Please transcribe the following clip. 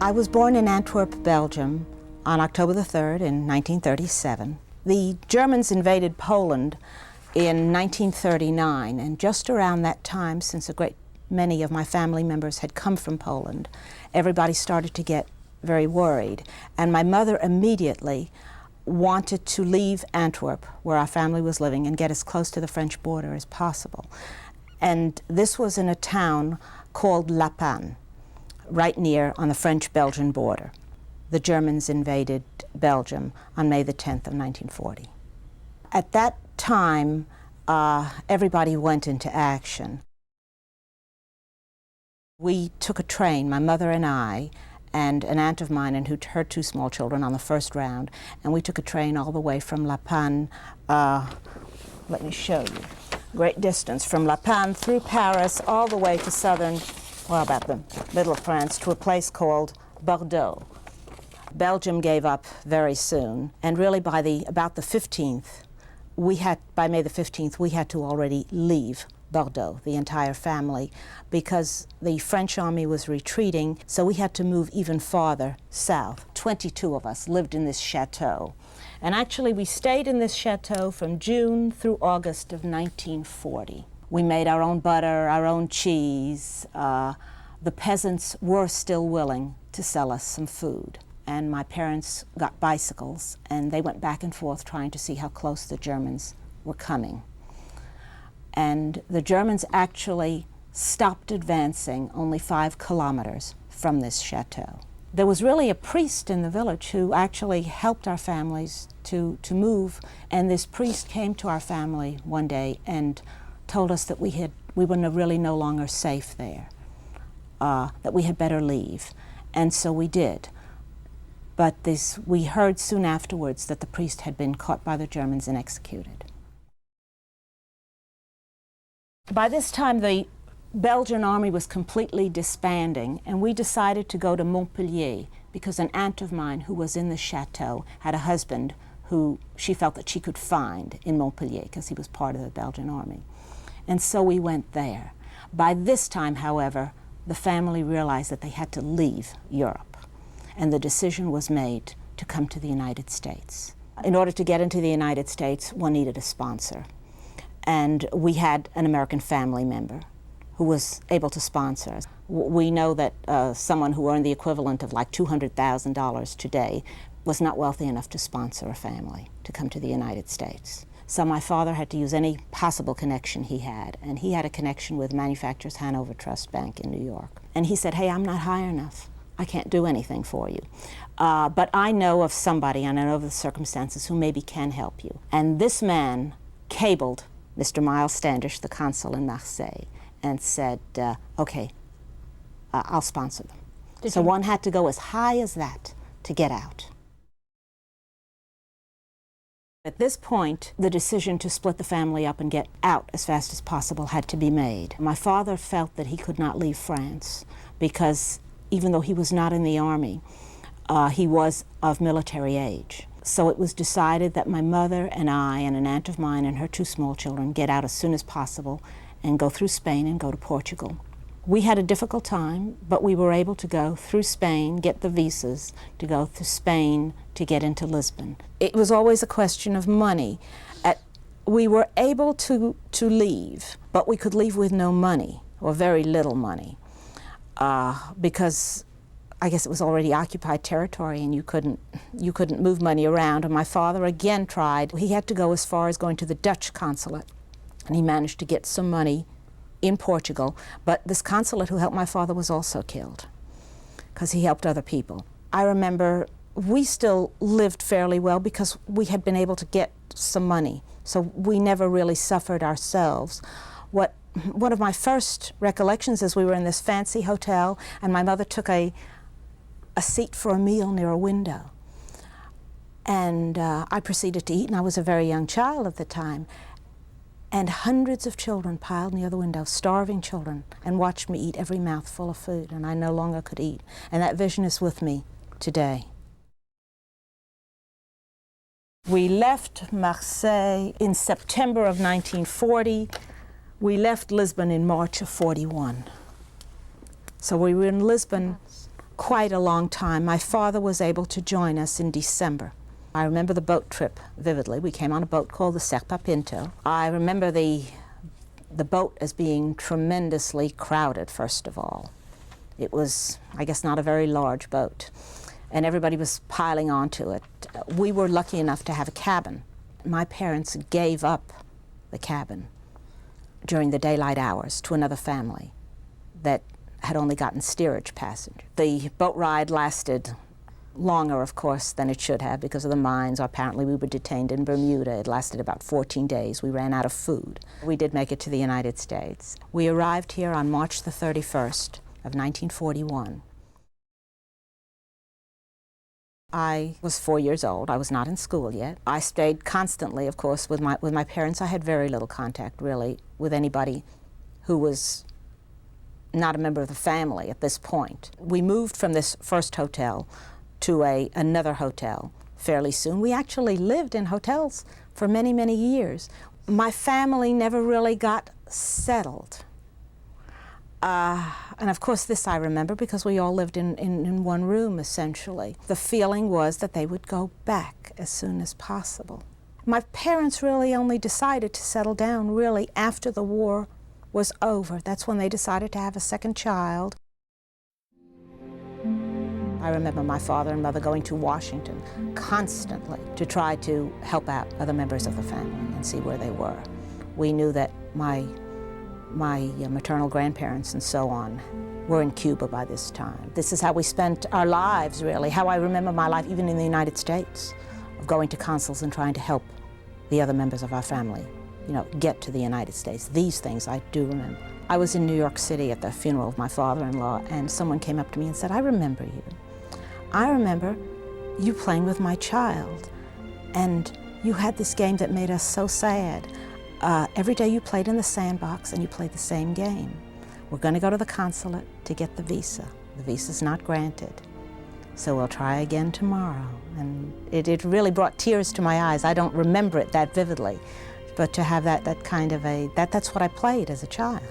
I was born in Antwerp, Belgium on October the 3rd in 1937. The Germans invaded Poland in 1939, and just around that time, since a great many of my family members had come from Poland, everybody started to get very worried. And my mother immediately wanted to leave Antwerp, where our family was living, and get as close to the French border as possible. And this was in a town called La Panne, right near on the French-Belgian border. The Germans invaded Belgium on May the 10th of 1940. At that time, everybody went into action. We took a train, my mother and I, and an aunt of mine and her two small children on the first round, and we took a train all the way from La Panne, let me show you, great distance, from La Panne through Paris all the way to southern, well, about the middle of France, to a place called Bordeaux. Belgium gave up very soon, and really by about the 15th, by May the 15th, we had to already leave Bordeaux, the entire family, because the French army was retreating, so we had to move even farther south. 22 of us lived in this chateau. And actually, we stayed in this chateau from June through August of 1940. We made our own butter, our own cheese. The peasants were still willing to sell us some food. And my parents got bicycles, and they went back and forth trying to see how close the Germans were coming. And the Germans actually stopped advancing only 5 kilometers from this chateau. There was really a priest in the village who actually helped our families to move, and this priest came to our family one day and told us that we were really no longer safe there, that we had better leave. And so we did. But we heard soon afterwards that the priest had been caught by the Germans and executed. By this time, the Belgian army was completely disbanding, and we decided to go to Montpellier because an aunt of mine who was in the chateau had a husband who she felt that she could find in Montpellier because he was part of the Belgian army. And so we went there. By this time, however, the family realized that they had to leave Europe, and the decision was made to come to the United States. In order to get into the United States, one needed a sponsor. And we had an American family member who was able to sponsor us. We know that someone who earned the equivalent of like $200,000 today was not wealthy enough to sponsor a family to come to the United States. So my father had to use any possible connection he had, and he had a connection with Manufacturers Hanover Trust Bank in New York. And he said, "Hey, I'm not high enough. I can't do anything for you. But I know of somebody, and I know of the circumstances, who maybe can help you." And this man cabled Mr. Miles Standish, the consul in Marseille, and said, okay, I'll sponsor them. So one had to go as high as that to get out. At this point, the decision to split the family up and get out as fast as possible had to be made. My father felt that he could not leave France because even though he was not in the army, he was of military age. So it was decided that my mother and I and an aunt of mine and her 2 small children get out as soon as possible and go through Spain and go to Portugal. We had a difficult time, but we were able to go through Spain, get the visas, to go through Spain to get into Lisbon. It was always a question of money. We were able to leave, but we could leave with no money, or very little money, because I guess it was already occupied territory and you couldn't move money around. And my father again tried. He had to go as far as going to the Dutch consulate, and he managed to get some money in Portugal. But this consulate who helped my father was also killed because he helped other people. I remember we still lived fairly well because we had been able to get some money, so we never really suffered ourselves. One of my first recollections is we were in this fancy hotel, and my mother took a seat for a meal near a window. And I proceeded to eat, and I was a very young child at the time. And hundreds of children piled near the window, starving children, and watched me eat every mouthful of food, and I no longer could eat. And that vision is with me today. We left Marseille in September of 1940. We left Lisbon in March of 41. So we were in Lisbon quite a long time. My father was able to join us in December. I remember the boat trip vividly. We came on a boat called the Serpa Pinto. I remember the boat as being tremendously crowded, first of all. It was, I guess, not a very large boat, and everybody was piling onto it. We were lucky enough to have a cabin. My parents gave up the cabin during the daylight hours to another family that had only gotten steerage passengers. The boat ride lasted longer, of course, than it should have because of the mines. Apparently we were detained in Bermuda. It lasted about 14 days. We ran out of food. We did make it to the United States. We arrived here on March the 31st of 1941. I was 4 years old. I was not in school yet. I stayed constantly, of course, with my parents. I had very little contact, really, with anybody who was not a member of the family at this point. We moved from this first hotel to another hotel fairly soon. We actually lived in hotels for many, many years. My family never really got settled. And of course this I remember because we all lived in one room, essentially. The feeling was that they would go back as soon as possible. My parents really only decided to settle down really after the war was over. That's when they decided to have a second child. I remember my father and mother going to Washington constantly to try to help out other members of the family and see where they were. We knew that my maternal grandparents and so on were in Cuba by this time. This is how we spent our lives, really, how I remember my life even in the United States, of going to consuls and trying to help the other members of our family, you know, get to the United States. These things I do remember. I was in New York City at the funeral of my father-in-law, and someone came up to me and said, "I remember you. I remember you playing with my child, and you had this game that made us so sad. Every day you played in the sandbox and you played the same game. We're going to go to the consulate to get the visa. The visa's not granted, so we'll try again tomorrow." And it really brought tears to my eyes. I don't remember it that vividly, but to have that kind of that's what I played as a child.